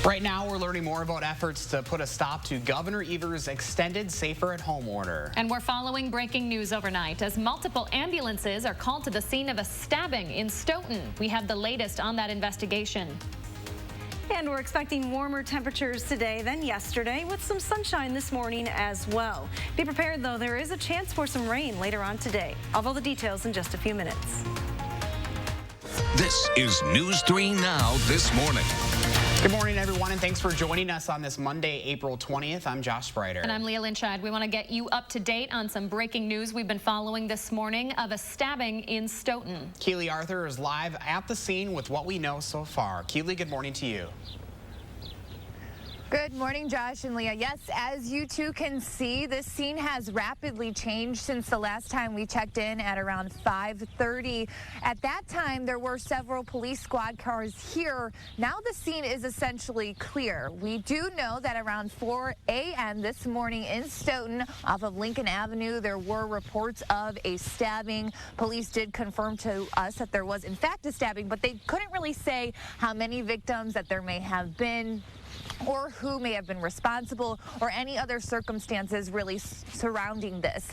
Right now, we're learning more about efforts to put a stop to Governor Evers' extended safer-at-home order. And we're following breaking news overnight as multiple ambulances are called to the scene of a stabbing in Stoughton. We have the latest on that investigation. And we're expecting warmer temperatures today than yesterday, with some sunshine this morning as well. Be prepared, though, there is a chance for some rain later on today. All the details in just a few minutes. This is News 3 Now this morning. Good morning, everyone, and thanks for joining us on this Monday, April 20th. I'm Josh Sprider. And I'm Leah Lynchad. We want to get you up to date on some breaking news we've been following this morning of a stabbing in Stoughton. Keely Arthur is live at the scene with what we know so far. Keely, good morning to you. Good morning, Josh and Leah. Yes, as you two can see, this scene has rapidly changed since the last time we checked in at around 5:30. At that time, there were several police squad cars here. Now the scene is essentially clear. We do know that around 4 a.m. this morning in Stoughton, off of Lincoln Avenue, there were reports of a stabbing. Police did confirm to us that there was, in fact, a stabbing, but they couldn't really say how many victims that there may have been, or who may have been responsible, or any other circumstances really surrounding this.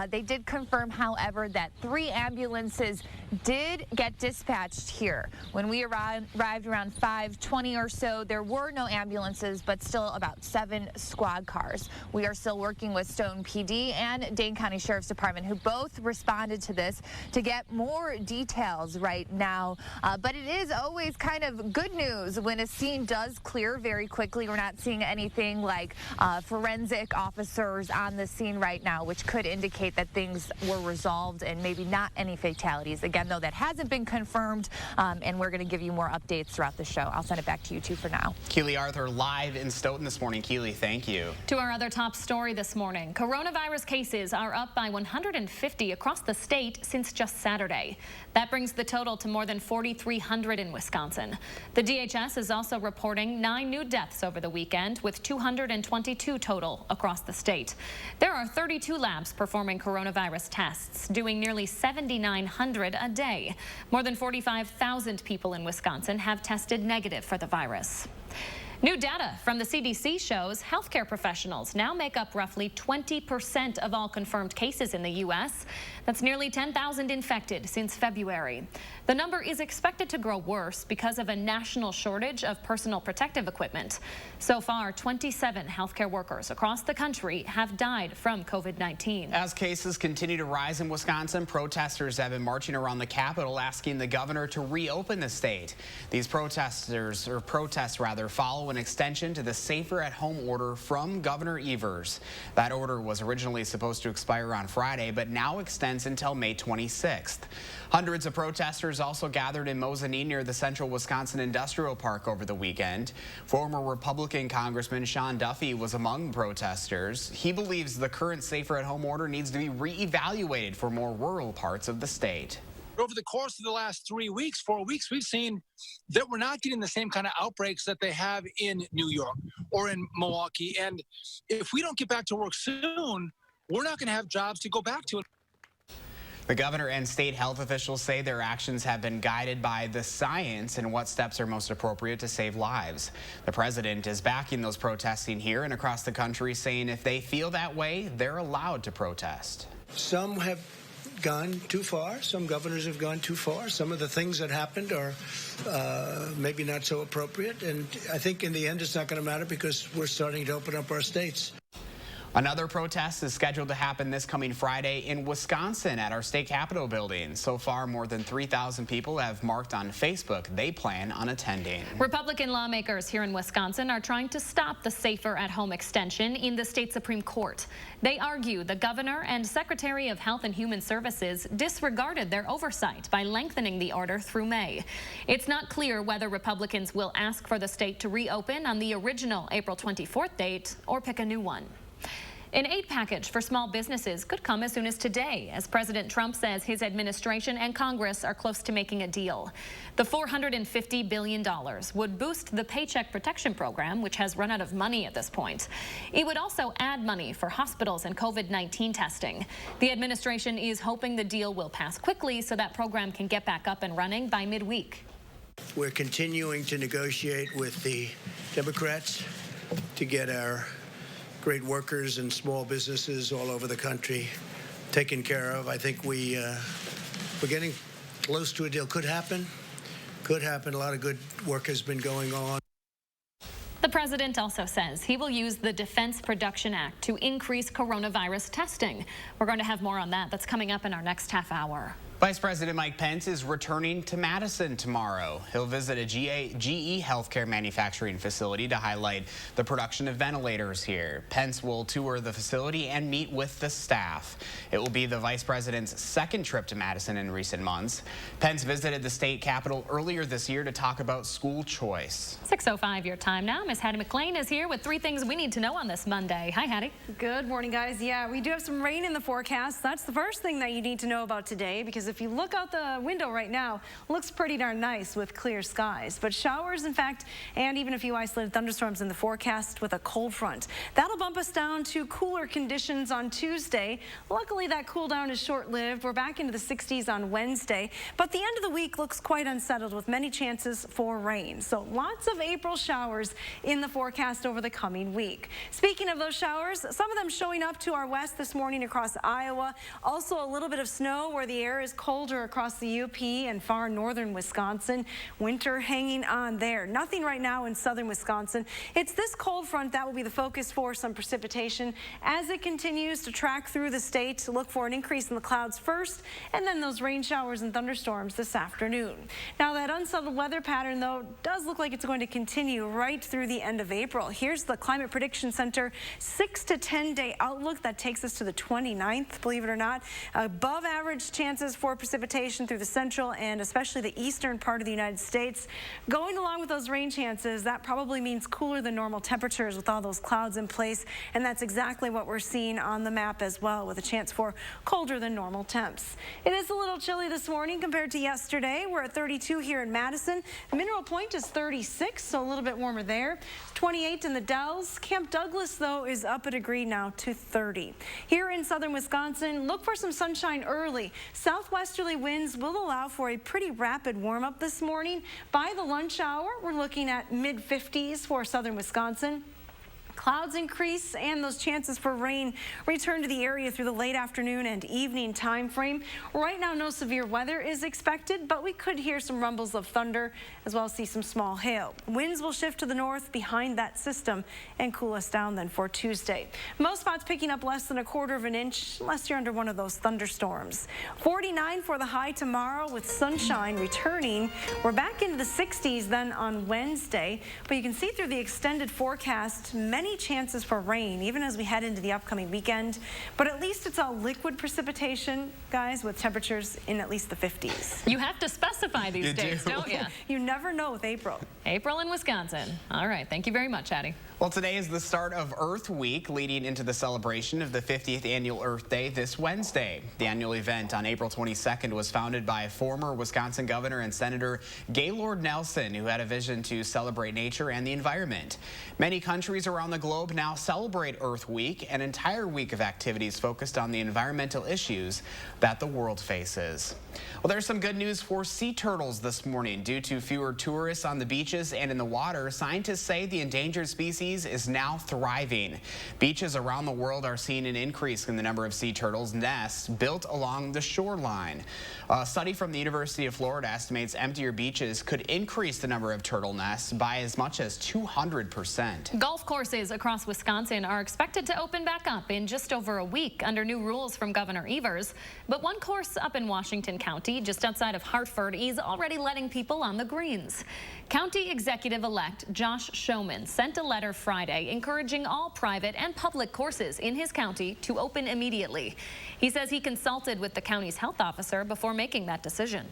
They did confirm, however, that 3 ambulances did get dispatched here. When we arrived around 5:20 or so, there were no ambulances, but still about 7 squad cars. We are still working with Stoughton PD and Dane County Sheriff's Department, who both responded to this, to get more details right now. But it is always kind of good news when a scene does clear very quickly. We're not seeing anything like forensic officers on the scene right now, which could indicate that things were resolved and maybe not any fatalities. Again, though, that hasn't been confirmed, and we're going to give you more updates throughout the show. I'll send it back to you two for now. Keely Arthur live in Stoughton this morning. Keely, thank you. To our other top story this morning, coronavirus cases are up by 150 across the state since just Saturday. That brings the total to more than 4,300 in Wisconsin. The DHS is also reporting 9 new deaths over the weekend, with 222 total across the state. There are 32 labs performing coronavirus tests, doing nearly 7,900 a day. More than 45,000 people in Wisconsin have tested negative for the virus. New data from the CDC shows healthcare professionals now make up roughly 20% of all confirmed cases in the U.S. That's nearly 10,000 infected since February. The number is expected to grow worse because of a national shortage of personal protective equipment. So far, 27 healthcare workers across the country have died from COVID-19. As cases continue to rise in Wisconsin, protesters have been marching around the Capitol asking the governor to reopen the state. These protests follow an extension to the safer-at-home order from Governor Evers. That order was originally supposed to expire on Friday, but now extends until May 26th. Hundreds of protesters also gathered in Mosinee near the Central Wisconsin Industrial Park over the weekend. Former Republican Congressman Sean Duffy was among the protesters. He believes the current safer-at-home order needs to be reevaluated for more rural parts of the state. Over the course of the last 4 weeks, we've seen that we're not getting the same kind of outbreaks that they have in New York or in Milwaukee. And if we don't get back to work soon, we're not going to have jobs to go back to. The governor and state health officials say their actions have been guided by the science and what steps are most appropriate to save lives. The president is backing those protesting here and across the country, saying if they feel that way, they're allowed to protest. Some have gone too far. Some governors have gone too far. Some of the things that happened are maybe not so appropriate. And I think in the end, it's not going to matter because we're starting to open up our states. Another protest is scheduled to happen this coming Friday in Wisconsin at our state capitol building. So far, more than 3,000 people have marked on Facebook they plan on attending. Republican lawmakers here in Wisconsin are trying to stop the safer-at-home extension in the state Supreme Court. They argue the governor and Secretary of Health and Human Services disregarded their oversight by lengthening the order through May. It's not clear whether Republicans will ask for the state to reopen on the original April 24th date or pick a new one. An aid package for small businesses could come as soon as today, as President Trump says his administration and Congress are close to making a deal. The $450 billion would boost the Paycheck Protection Program, which has run out of money at this point. It would also add money for hospitals and COVID-19 testing. The administration is hoping the deal will pass quickly so that program can get back up and running by midweek. We're continuing to negotiate with the Democrats to get our great workers and small businesses all over the country taken care of. I think we're getting close to a deal. Could happen. Could happen. A lot of good work has been going on. The president also says he will use the Defense Production Act to increase coronavirus testing. We're going to have more on that. That's coming up in our next half hour. Vice President Mike Pence is returning to Madison tomorrow. He'll visit a GE healthcare manufacturing facility to highlight the production of ventilators here. Pence will tour the facility and meet with the staff. It will be the vice president's second trip to Madison in recent months. Pence visited the state capitol earlier this year to talk about school choice. 6:05 your time now. Miss Hattie McLean is here with 3 things we need to know on this Monday. Hi, Hattie. Good morning, guys. Yeah, we do have some rain in the forecast. That's the first thing that you need to know about today, because if you look out the window right now, it looks pretty darn nice with clear skies. But showers, in fact, and even a few isolated thunderstorms in the forecast with a cold front. That'll bump us down to cooler conditions on Tuesday. Luckily, that cool down is short-lived. We're back into the 60s on Wednesday. But the end of the week looks quite unsettled with many chances for rain. So lots of April showers in the forecast over the coming week. Speaking of those showers, some of them showing up to our west this morning across Iowa. Also a little bit of snow where the air is colder across the UP and far northern Wisconsin. Winter hanging on there. Nothing right now in southern Wisconsin. It's this cold front that will be the focus for some precipitation as it continues to track through the state. Look for an increase in the clouds first, and then those rain showers and thunderstorms this afternoon. Now, that unsettled weather pattern, though, does look like it's going to continue right through the end of April. Here's the Climate Prediction Center 6 to 10 day outlook that takes us to the 29th, believe it or not. Above average chances for precipitation through the central and especially the eastern part of the United States. Going along with those rain chances, that probably means cooler than normal temperatures with all those clouds in place, and that's exactly what we're seeing on the map as well, with a chance for colder than normal temps. It is a little chilly this morning compared to yesterday. We're at 32 here in Madison. Mineral Point is 36, so a little bit warmer there. 28 in the Dells. Camp Douglas, though, is up a degree now to 30. Here in southern Wisconsin, look for some sunshine early. Southwesterly winds will allow for a pretty rapid warm-up this morning. By the lunch hour, we're looking at mid-50s for southern Wisconsin. Clouds increase and those chances for rain return to the area through the late afternoon and evening time frame. Right now, no severe weather is expected, but we could hear some rumbles of thunder as well as see some small hail. Winds will shift to the north behind that system and cool us down then for Tuesday. Most spots picking up less than 1/4 of an inch unless you're under one of those thunderstorms. 49 for the high tomorrow with sunshine returning. We're back into the 60s then on Wednesday, but you can see through the extended forecast many chances for rain even as we head into the upcoming weekend, but at least it's all liquid precipitation, guys, with temperatures in at least the 50s. You have to specify these days, don't you? You never know with April. April in Wisconsin. All right, thank you very much, Hattie. Well, today is the start of Earth Week, leading into the celebration of the 50th annual Earth Day this Wednesday. The annual event on April 22nd was founded by former Wisconsin Governor and Senator Gaylord Nelson, who had a vision to celebrate nature and the environment. Many countries around the globe now celebrate Earth Week, an entire week of activities focused on the environmental issues that the world faces. Well, there's some good news for sea turtles this morning. Due to fewer tourists on the beaches and in the water, scientists say the endangered species is now thriving. Beaches around the world are seeing an increase in the number of sea turtles nests built along the shoreline. A study from the University of Florida estimates emptier beaches could increase the number of turtle nests by as much as 200%. Golf courses across Wisconsin are expected to open back up in just over a week under new rules from Governor Evers. But one course up in Washington County, just outside of Hartford, is already letting people on the greens. County Executive-elect Josh Showman sent a letter Friday encouraging all private and public courses in his county to open immediately. He says he consulted with the county's health officer before making that decision.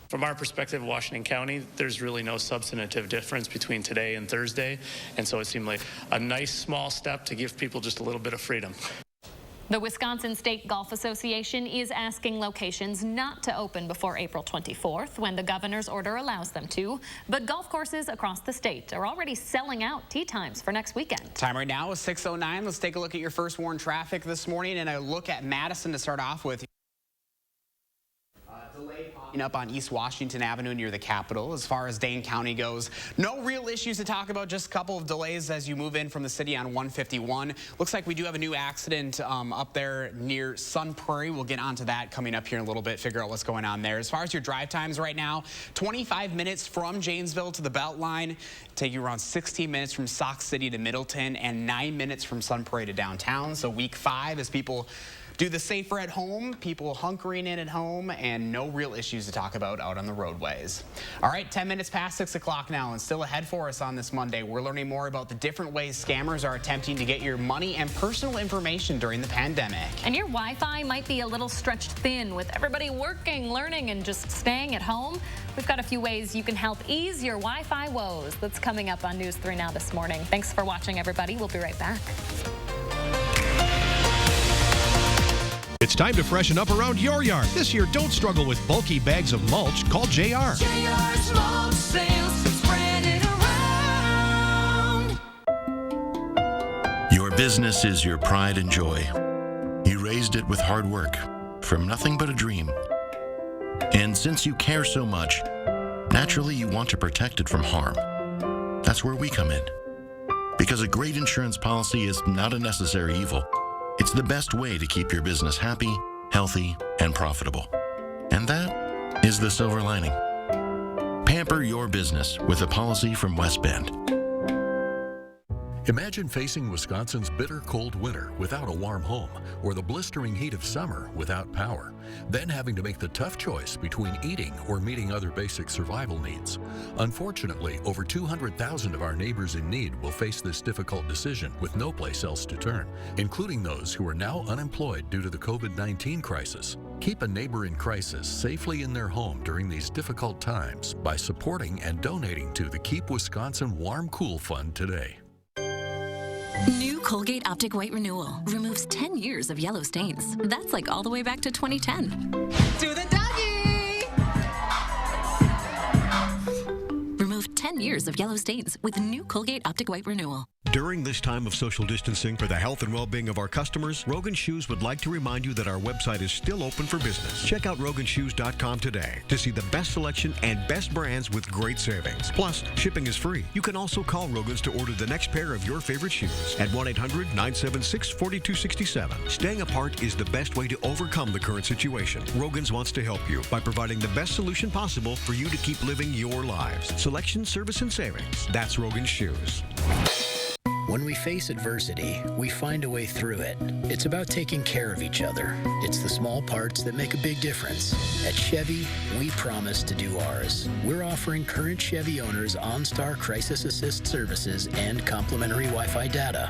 From our perspective, Washington County, there's really no substantive difference between today and Thursday, and so it seemed like a nice small step to give people just a little bit of freedom. The Wisconsin State Golf Association is asking locations not to open before April 24th, when the governor's order allows them to. But golf courses across the state are already selling out tee times for next weekend. Time right now is 6:09. Let's take a look at your first warn traffic this morning and a look at Madison to start off with. up on East Washington Avenue near the Capitol. As far as Dane County goes, no real issues to talk about, just a couple of delays as you move in from the city on 151. Looks like we do have a new accident up there near Sun Prairie. We'll get onto that coming up here in a little bit, figure out what's going on there. As far as your drive times right now, 25 minutes from Janesville to the Beltline, take you around 16 minutes from Sauk City to Middleton, and 9 minutes from Sun Prairie to downtown. So week 5 as people do the safer at home, people hunkering in at home, and no real issues to talk about out on the roadways. All right, 10 minutes past 6 o'clock now, and still ahead for us on this Monday. We're learning more about the different ways scammers are attempting to get your money and personal information during the pandemic. And your Wi-Fi might be a little stretched thin with everybody working, learning, and just staying at home. We've got a few ways you can help ease your Wi-Fi woes. That's coming up on News 3 Now this morning. Thanks for watching, everybody. We'll be right back. It's time to freshen up around your yard. This year, don't struggle with bulky bags of mulch. Call JR. JR's mulch sales, spread it around. Your business is your pride and joy. You raised it with hard work, from nothing but a dream. And since you care so much, naturally you want to protect it from harm. That's where we come in. Because a great insurance policy is not a necessary evil. It's the best way to keep your business happy, healthy, and profitable. And that is the silver lining. Pamper your business with a policy from West Bend. Imagine facing Wisconsin's bitter cold winter without a warm home, or the blistering heat of summer without power, then having to make the tough choice between eating or meeting other basic survival needs. Unfortunately, over 200,000 of our neighbors in need will face this difficult decision with no place else to turn, including those who are now unemployed due to the COVID-19 crisis. Keep a neighbor in crisis safely in their home during these difficult times by supporting and donating to the Keep Wisconsin Warm Cool Fund today. New Colgate Optic White Renewal removes 10 years of yellow stains. That's like all the way back to 2010. To the doggy! Remove 10 years of yellow stains with new Colgate Optic White Renewal. During this time of social distancing for the health and well-being of our customers, Rogan Shoes would like to remind you that our website is still open for business. Check out RoganShoes.com today to see the best selection and best brands with great savings. Plus, shipping is free. You can also call Rogan's to order the next pair of your favorite shoes at 1-800-976-4267. Staying apart is the best way to overcome the current situation. Rogan's wants to help you by providing the best solution possible for you to keep living your lives. Selection, service, and savings. That's Rogan's Shoes. When we face adversity, we find a way through it. It's about taking care of each other. It's the small parts that make a big difference. At Chevy, we promise to do ours. We're offering current Chevy owners OnStar Crisis Assist services and complimentary Wi-Fi data.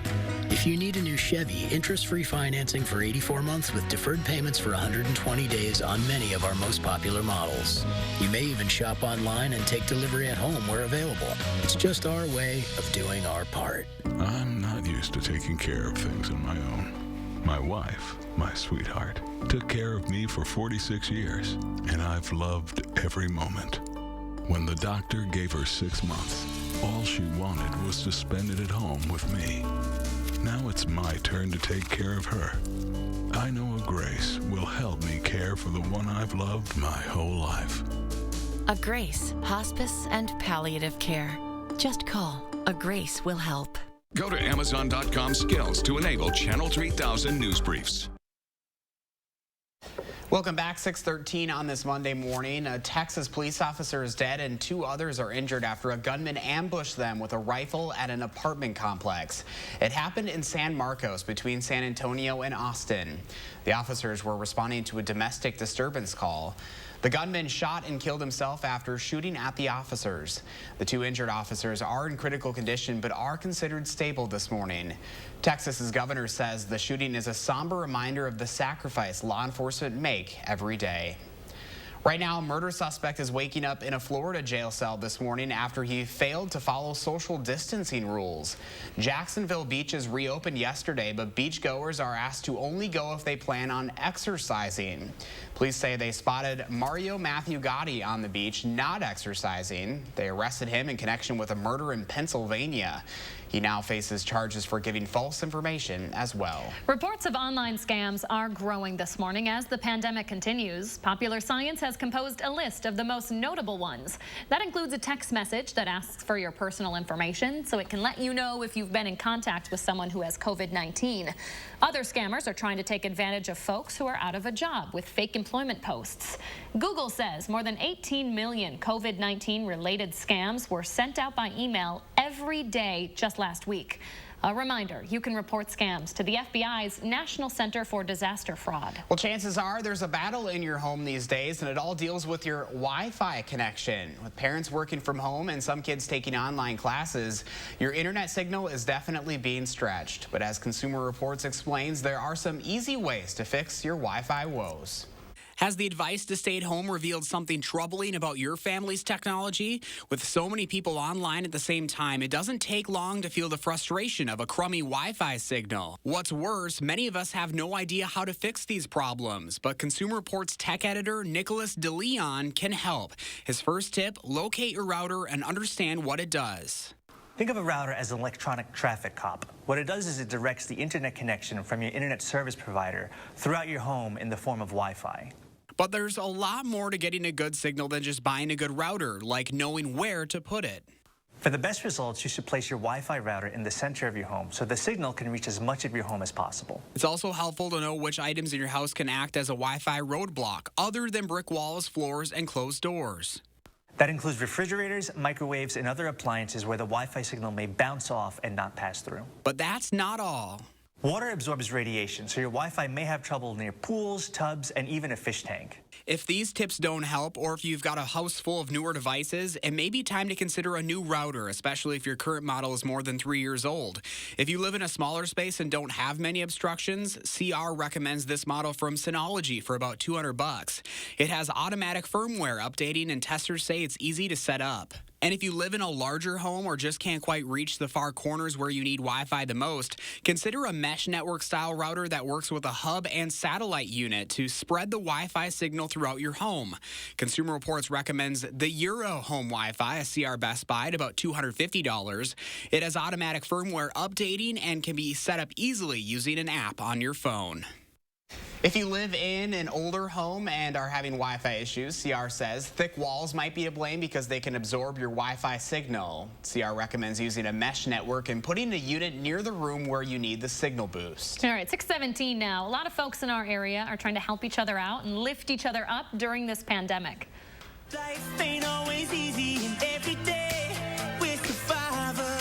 If you need a new Chevy, interest-free financing for 84 months with deferred payments for 120 days on many of our most popular models. You may even shop online and take delivery at home where available. It's just our way of doing our part. I'm not used to taking care of things on my own. My wife, my sweetheart, took care of me for 46 years, and I've loved every moment. When the doctor gave her 6 months, all she wanted was to spend it at home with me. Now it's my turn to take care of her. I know a Grace will help me care for the one I've loved my whole life. A Grace, hospice and palliative care. Just call. A Grace will help. Go to Amazon.com skills to enable Channel 3000 news briefs. Welcome back. 6:13 on this Monday morning. A Texas police officer is dead and 2 others are injured after a gunman ambushed them with a rifle at an apartment complex. It happened in San Marcos between San Antonio and Austin. The officers were responding to a domestic disturbance call. The gunman shot and killed himself after shooting at the officers. The 2 injured officers are in critical condition but are considered stable this morning. Texas's governor says the shooting is a somber reminder of the sacrifice law enforcement make every day. Right now, a murder suspect is waking up in a Florida jail cell this morning after he failed to follow social distancing rules. Jacksonville beaches reopened yesterday, but beachgoers are asked to only go if they plan on exercising. Police say they spotted Mario Matthew Gotti on the beach not exercising. They arrested him in connection with a murder in Pennsylvania. He now faces charges for giving false information as well. Reports of online scams are growing this morning as the pandemic continues. Popular Science has composed a list of the most notable ones. That includes a text message that asks for your personal information so it can let you know if you've been in contact with someone who has COVID-19. Other scammers are trying to take advantage of folks who are out of a job with fake employment posts. Google says more than 18 million COVID-19 related scams were sent out by email every day just last week. A reminder, you can report scams to the FBI's National Center for Disaster Fraud. Well, chances are there's a battle in your home these days, and it all deals with your Wi-Fi connection. With parents working from home and some kids taking online classes, your internet signal is definitely being stretched. But as Consumer Reports explains, there are some easy ways to fix your Wi-Fi woes. Has the advice to stay at home revealed something troubling about your family's technology? With so many people online at the same time, it doesn't take long to feel the frustration of a crummy Wi-Fi signal. What's worse, many of us have no idea how to fix these problems, but Consumer Reports tech editor Nicholas DeLeon can help. His first tip, locate your router and understand what it does. Think of a router as an electronic traffic cop. What it does is it directs the internet connection from your internet service provider throughout your home in the form of Wi-Fi. But there's a lot more to getting a good signal than just buying a good router, like knowing where to put it. For the best results, you should place your Wi-Fi router in the center of your home so the signal can reach as much of your home as possible. It's also helpful to know which items in your house can act as a Wi-Fi roadblock, other than brick walls, floors, and closed doors. That includes refrigerators, microwaves, and other appliances where the Wi-Fi signal may bounce off and not pass through. But that's not all. Water absorbs radiation, so your Wi-Fi may have trouble near pools, tubs, and even a fish tank. If these tips don't help, or if you've got a house full of newer devices, it may be time to consider a new router, especially if your current model is more than 3 years old. If you live in a smaller space and don't have many obstructions, CR recommends this model from Synology for about $200. It has automatic firmware updating, and testers say it's easy to set up. And if you live in a larger home or just can't quite reach the far corners where you need Wi-Fi the most, consider a mesh network style router that works with a hub and satellite unit to spread the Wi-Fi signal throughout your home. Consumer Reports recommends the Euro Home Wi-Fi, a CR Best Buy, at about $250. It has automatic firmware updating and can be set up easily using an app on your phone. If you live in an older home and are having Wi-Fi issues, CR says thick walls might be to blame because they can absorb your Wi-Fi signal. CR recommends using a mesh network and putting a unit near the room where you need the signal boost. All right, 6:17 now. A lot of folks in our area are trying to help each other out and lift each other up during this pandemic. Life ain't always easy and every day we're survivors.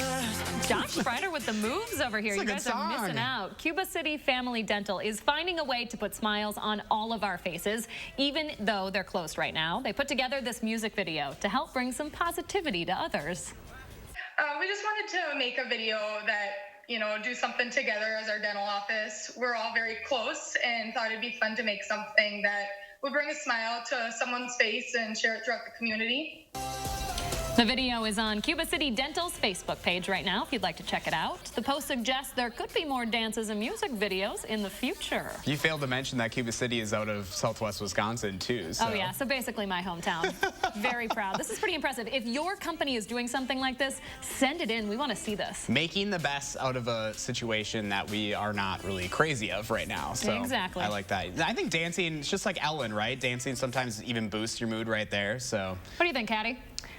Josh Sprider with the moves over here. You guys are missing out. Cuba City Family Dental is finding a way to put smiles on all of our faces, even though they're closed right now. They put together this music video to help bring some positivity to others. We just wanted to make a video that, do something together as our dental office. We're all very close and thought it'd be fun to make something that would bring a smile to someone's face and share it throughout the community. The video is on Cuba City Dental's Facebook page right now if you'd like to check it out. The post suggests there could be more dances and music videos in the future. You failed to mention that Cuba City is out of southwest Wisconsin, too. So. Oh, yeah. So basically my hometown. Very proud. This is pretty impressive. If your company is doing something like this, send it in. We want to see this. Making the best out of a situation that we are not really crazy of right now. So exactly. I like that. I think dancing, it's just like Ellen, right? Dancing sometimes even boosts your mood right there. So. What do you think, Caddy?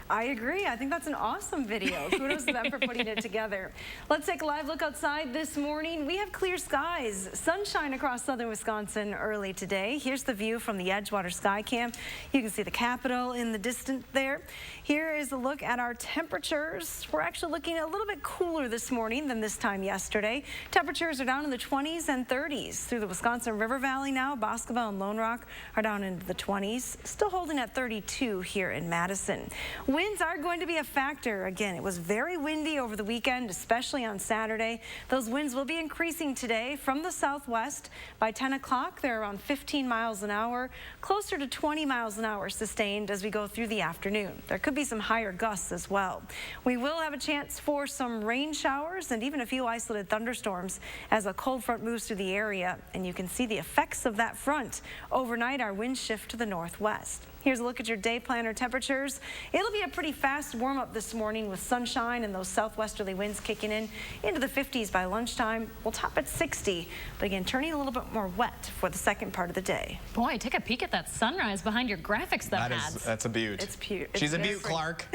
I agree. I think that's an awesome video. Kudos to them for putting it together. Let's take a live look outside this morning. We have clear skies, sunshine across southern Wisconsin early today. Here's the view from the Edgewater Sky Cam. You can see the Capitol in the distance there. Here is a look at our temperatures. We're actually looking a little bit cooler this morning than this time yesterday. Temperatures are down in the 20s and 30s through the Wisconsin River Valley now. Boscoville and Lone Rock are down into the 20s, still holding at 32 here in Madison. Winds are going to be a factor. Again, it was very windy over the weekend, especially on Saturday. Those winds will be increasing today from the southwest. By 10 o'clock, they're around 15 miles an hour, closer to 20 miles an hour sustained as we go through the afternoon. There could be some higher gusts as well. We will have a chance for some rain showers and even a few isolated thunderstorms as a cold front moves through the area, and you can see the effects of that front. Overnight, our winds shift to the northwest. Here's a look at your day planner temperatures. It'll be a pretty fast warm up this morning with sunshine and those southwesterly winds kicking in into the 50s by lunchtime. We'll top at 60, but again, turning a little bit more wet for the second part of the day. Boy, take a peek at that sunrise behind your graphics, though, Hads. That's a beaut. It's cute. She's a beaut, Clark.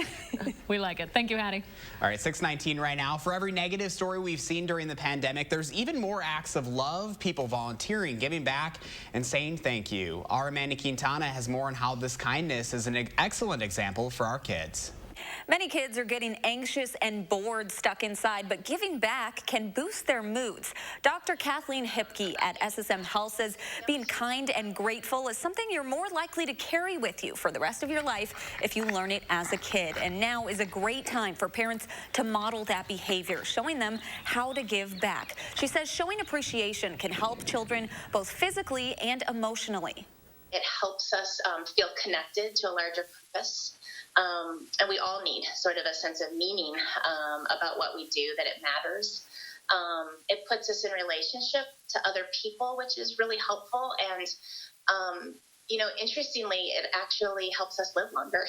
We like it. Thank you, Hattie. All right, 6:19 right now. For every negative story we've seen during the pandemic, there's even more acts of love, people volunteering, giving back, and saying thank you. Our Amanda Quintana has more on how this kindness is an excellent example for our kids. Many kids are getting anxious and bored stuck inside, but giving back can boost their moods. Dr. Kathleen Hipke at SSM Health says being kind and grateful is something you're more likely to carry with you for the rest of your life if you learn it as a kid. And now is a great time for parents to model that behavior, showing them how to give back. She says showing appreciation can help children both physically and emotionally. It helps us feel connected to a larger purpose. And we all need sort of a sense of meaning about what we do, that it matters. It puts us in relationship to other people, which is really helpful. And, interestingly, it actually helps us live longer.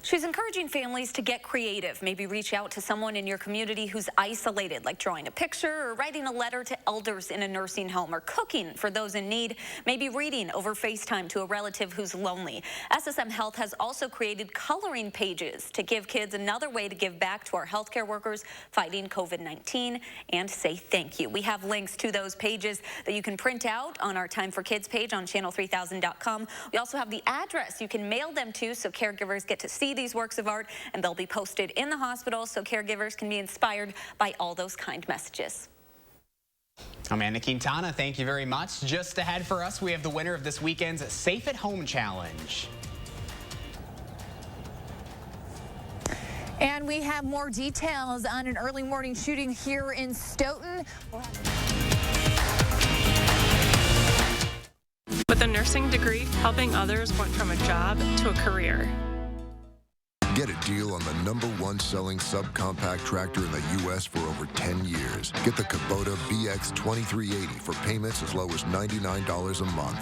She's encouraging families to get creative. Maybe reach out to someone in your community who's isolated, like drawing a picture or writing a letter to elders in a nursing home, or cooking for those in need, maybe reading over FaceTime to a relative who's lonely. SSM Health has also created coloring pages to give kids another way to give back to our healthcare workers fighting COVID-19 and say thank you. We have links to those pages that you can print out on our Time for Kids page on channel3000.com. We also have the address you can mail them to so caregivers get to see these works of art, and they'll be posted in the hospital so caregivers can be inspired by all those kind messages. Amanda Quintana, thank you very much. Just ahead for us, we have the winner of this weekend's Safe at Home Challenge. And we have more details on an early morning shooting here in Stoughton. With a nursing degree, helping others went from a job to a career. Get a deal on the #1 selling subcompact tractor in the U.S. for over 10 years. Get the Kubota BX 2380 for payments as low as $99 a month.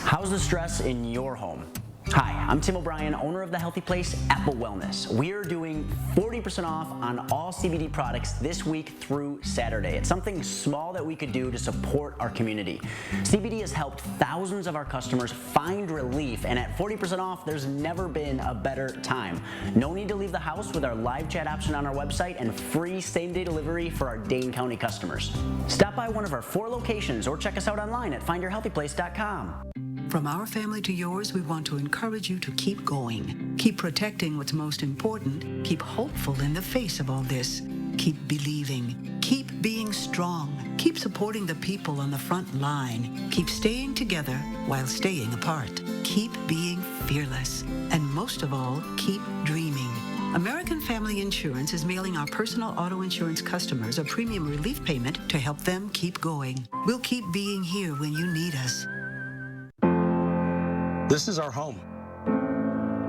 How's the stress in your home? Hi, I'm Tim O'Brien, owner of the healthy place, Apple Wellness. We are doing 40% off on all CBD products this week through Saturday. It's something small that we could do to support our community. CBD has helped thousands of our customers find relief, and at 40% off, there's never been a better time. No need to leave the house with our live chat option on our website and free same-day delivery for our Dane County customers. Stop by one of our 4 locations or check us out online at findyourhealthyplace.com. From our family to yours, we want to encourage you to keep going. Keep protecting what's most important. Keep hopeful in the face of all this. Keep believing. Keep being strong. Keep supporting the people on the front line. Keep staying together while staying apart. Keep being fearless. And most of all, keep dreaming. American Family Insurance is mailing our personal auto insurance customers a premium relief payment to help them keep going. We'll keep being here when you need us. This is our home.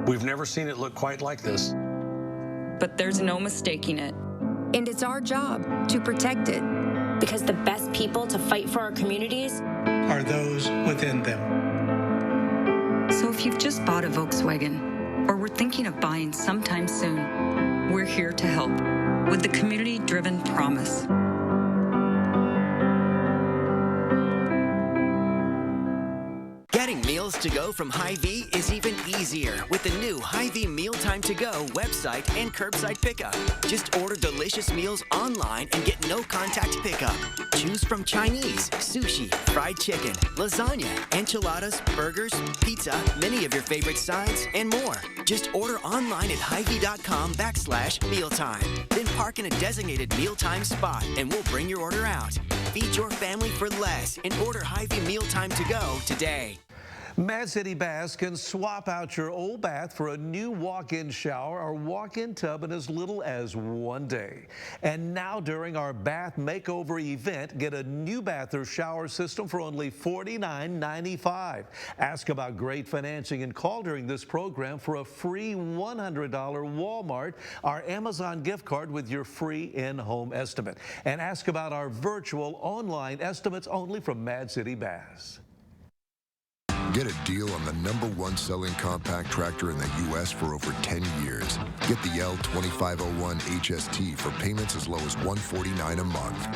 We've never seen it look quite like this. But there's no mistaking it. And it's our job to protect it. Because the best people to fight for our communities are those within them. So if you've just bought a Volkswagen, or were thinking of buying sometime soon, we're here to help with the community-driven promise. Getting meals to go from Hy-Vee is even easier with the new Hy-Vee Mealtime to Go website and curbside pickup. Just order delicious meals online and get no contact pickup. Choose from Chinese, sushi, fried chicken, lasagna, enchiladas, burgers, pizza, many of your favorite sides, and more. Just order online at Hy-Vee.com/mealtime. Then park in a designated mealtime spot and we'll bring your order out. Feed your family for less and order Hy-Vee Mealtime to Go today. Mad City Baths can swap out your old bath for a new walk-in shower or walk-in tub in as little as 1 day. And now during our bath makeover event, get a new bath or shower system for only $49.95. Ask about great financing and call during this program for a free $100 Walmart or Amazon gift card with your free in-home estimate. And ask about our virtual online estimates only from Mad City Baths. Get a deal on the #1 selling compact tractor in the U.S. for over 10 years. Get the L2501 HST for payments as low as $149 a month.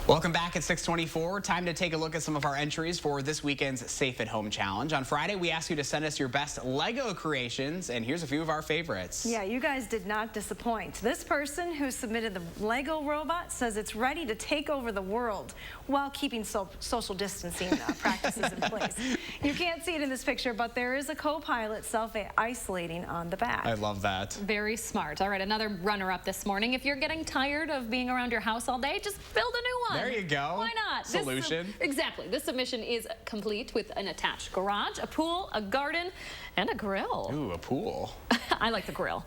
Welcome back at 6:24. Time to take a look at some of our entries for this weekend's Safe at Home Challenge. On Friday, we asked you to send us your best Lego creations, and here's a few of our favorites. Yeah, you guys did not disappoint. This person who submitted the Lego robot says it's ready to take over the world while keeping social distancing practices in place. You can't see it in this picture, but there is a co-pilot self-isolating on the back. I love that. Very smart. All right, another runner-up this morning. If you're getting tired of being around your house all day, just build a new one. There you go. Why not? Solution. Exactly. This submission is complete with an attached garage, a pool, a garden, and a grill. Ooh, a pool. I like the grill.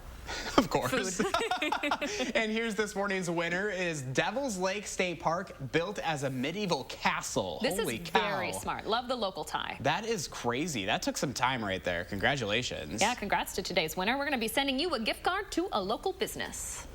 Of course. And here's this morning's winner is Devil's Lake State Park, built as a medieval castle. This Holy is cow. very smart. Love the local tie. That is crazy. That took some time right there. Congratulations. Yeah, congrats to today's winner. We're going to be sending you a gift card to a local business.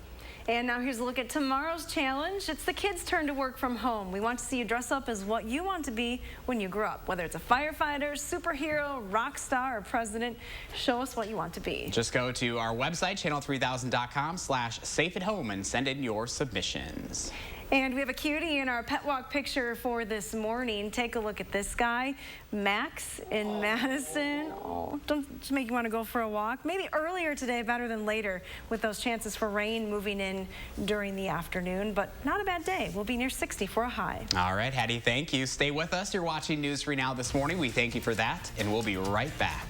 And now here's a look at tomorrow's challenge. It's the kids' turn to work from home. We want to see you dress up as what you want to be when you grow up. Whether it's a firefighter, superhero, rock star, or president, show us what you want to be. Just go to our website, channel3000.com/safeathome, and send in your submissions. And we have a cutie in our pet walk picture for this morning. Take a look at this guy, Max in Madison. Oh, don't make you want to go for a walk. Maybe earlier today, better than later, with those chances for rain moving in during the afternoon. But not a bad day. We'll be near 60 for a high. All right, Hattie, thank you. Stay with us. You're watching News 3 Now this morning. We thank you for that, and we'll be right back.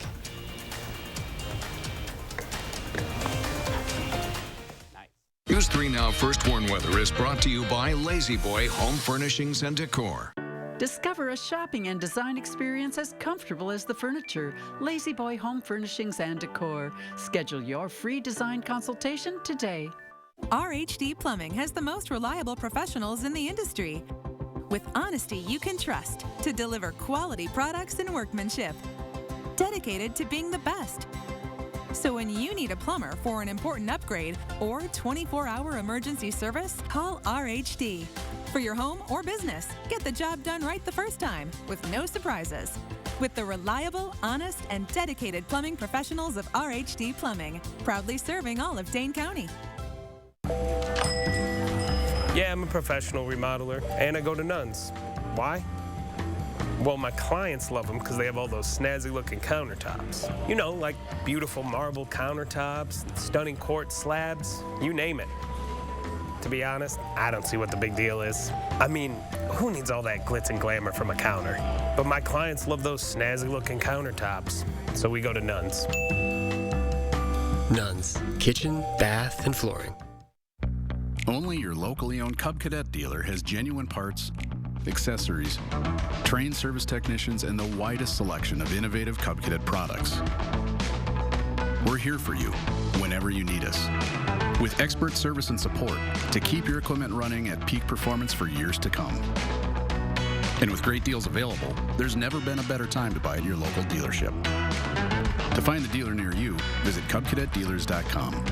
News 3 Now First Warn Weather is brought to you by Lazy Boy Home Furnishings and Decor. Discover a shopping and design experience as comfortable as the furniture. Lazy Boy Home Furnishings and Decor. Schedule your free design consultation today. RHD Plumbing has the most reliable professionals in the industry, with honesty you can trust to deliver quality products and workmanship. Dedicated to being the best. So when you need a plumber for an important upgrade or 24-hour emergency service, call RHD. For your home or business, get the job done right the first time with no surprises. With the reliable, honest, and dedicated plumbing professionals of RHD Plumbing, proudly serving all of Dane County. Yeah, I'm a professional remodeler, and I go to Nuns. Why? Well, my clients love them because they have all those snazzy-looking countertops. You know, like beautiful marble countertops, stunning quartz slabs, you name it. To be honest, I don't see what the big deal is. I mean, who needs all that glitz and glamour from a counter? But my clients love those snazzy-looking countertops, so we go to Nuns. Nuns, kitchen, bath, and flooring. Only your locally owned Cub Cadet dealer has genuine parts, accessories, trained service technicians, and the widest selection of innovative Cub Cadet products. We're here for you whenever you need us, with expert service and support to keep your equipment running at peak performance for years to come. And with great deals available, there's never been a better time to buy at your local dealership. To find the dealer near you, visit CubCadetDealers.com.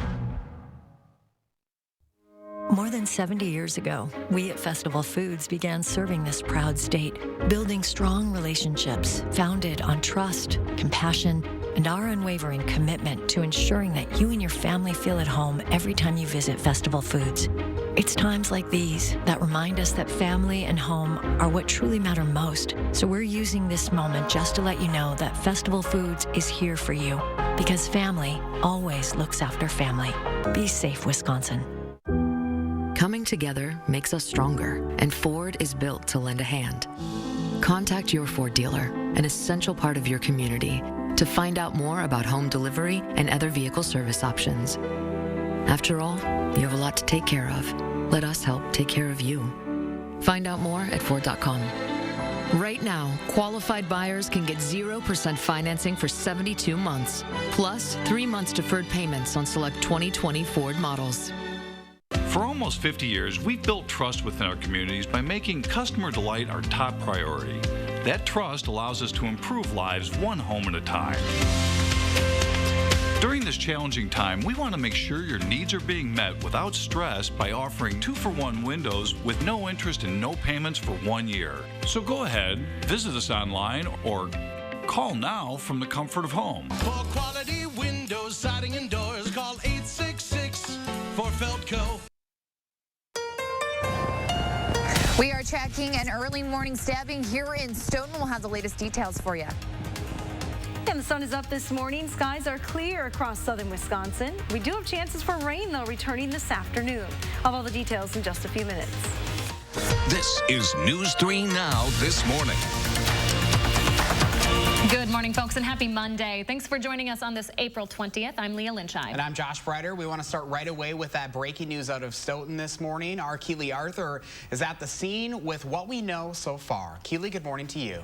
More than 70 years ago, we at Festival Foods began serving this proud state, building strong relationships founded on trust, compassion, and our unwavering commitment to ensuring that you and your family feel at home every time you visit Festival Foods. It's times like these that remind us that family and home are what truly matter most. So we're using this moment just to let you know that Festival Foods is here for you, because family always looks after family. Be safe, Wisconsin. Coming together makes us stronger, and Ford is built to lend a hand. Contact your Ford dealer, an essential part of your community, to find out more about home delivery and other vehicle service options. After all, you have a lot to take care of. Let us help take care of you. Find out more at Ford.com. Right now, qualified buyers can get 0% financing for 72 months, plus 3 months deferred payments on select 2020 Ford models. For almost 50 years, we've built trust within our communities by making customer delight our top priority. That trust allows us to improve lives one home at a time. During this challenging time, we want to make sure your needs are being met without stress by offering 2-for-1 windows with no interest and no payments for 1 year. So go ahead, visit us online, or call now from the comfort of home. For quality windows, siding, and doors, call 866 for Feltco. We are checking an early morning stabbing here in Stoughton. We'll have the latest details for you. And the sun is up this morning. Skies are clear across southern Wisconsin. We do have chances for rain, though, returning this afternoon. I'll have all the details in just a few minutes. This is News 3 Now this morning. Good morning, folks, and happy Monday. Thanks for joining us on this April 20th. I'm Leah Lynchine. And I'm Josh Breiter. We want to start right away with that breaking news out of Stoughton this morning. Our Keely Arthur is at the scene with what we know so far. Keely, good morning to you.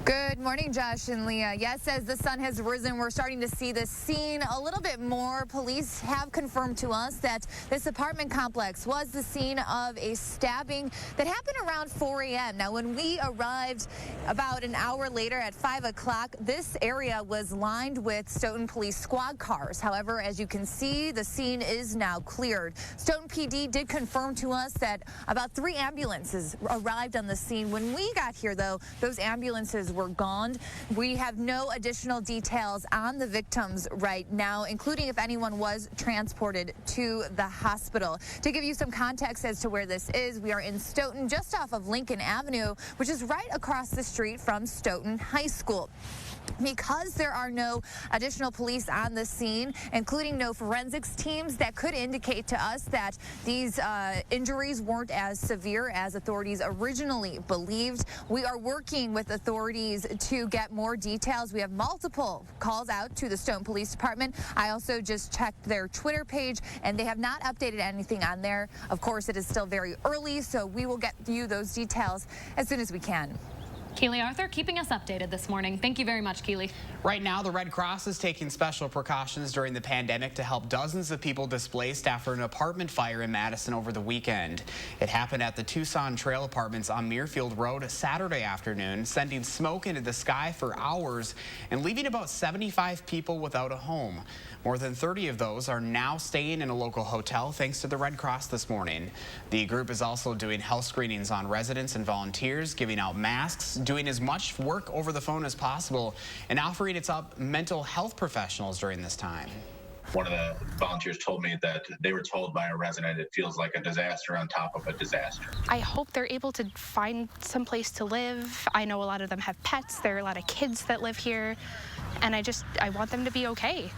Good morning, Josh and Leah. Yes, as the sun has risen, we're starting to see the scene a little bit more. Police have confirmed to us that this apartment complex was the scene of a stabbing that happened around 4 a.m. Now, when we arrived about an hour later at 5 o'clock, this area was lined with Stoughton police squad cars. However, as you can see, the scene is now cleared. Stoughton PD did confirm to us that about 3 ambulances arrived on the scene. When we got here, though, those ambulances were gone. We have no additional details on the victims right now, including if anyone was transported to the hospital. To give you some context as to where this is, we are in Stoughton, just off of Lincoln Avenue, which is right across the street from Stoughton High School. Because there are no additional police on the scene, including no forensics teams, that could indicate to us that these injuries weren't as severe as authorities originally believed. We are working with authorities to get more details. We have multiple calls out to the Stoughton Police Department. I also just checked their Twitter page, and they have not updated anything on there. Of course, it is still very early, so we will get you those details as soon as we can. Keely Arthur keeping us updated this morning. Thank you very much, Keely. Right now, the Red Cross is taking special precautions during the pandemic to help dozens of people displaced after an apartment fire in Madison over the weekend. It happened at the Tucson Trail Apartments on Muirfield Road Saturday afternoon, sending smoke into the sky for hours and leaving about 75 people without a home. More than 30 of those are now staying in a local hotel thanks to the Red Cross this morning. The group is also doing health screenings on residents and volunteers, giving out masks, doing as much work over the phone as possible, and offering its up mental health professionals during this time. One of the volunteers told me that they were told by a resident it feels like a disaster on top of a disaster. I hope they're able to find some place to live. I know a lot of them have pets. There are a lot of kids that live here, and I want them to be okay.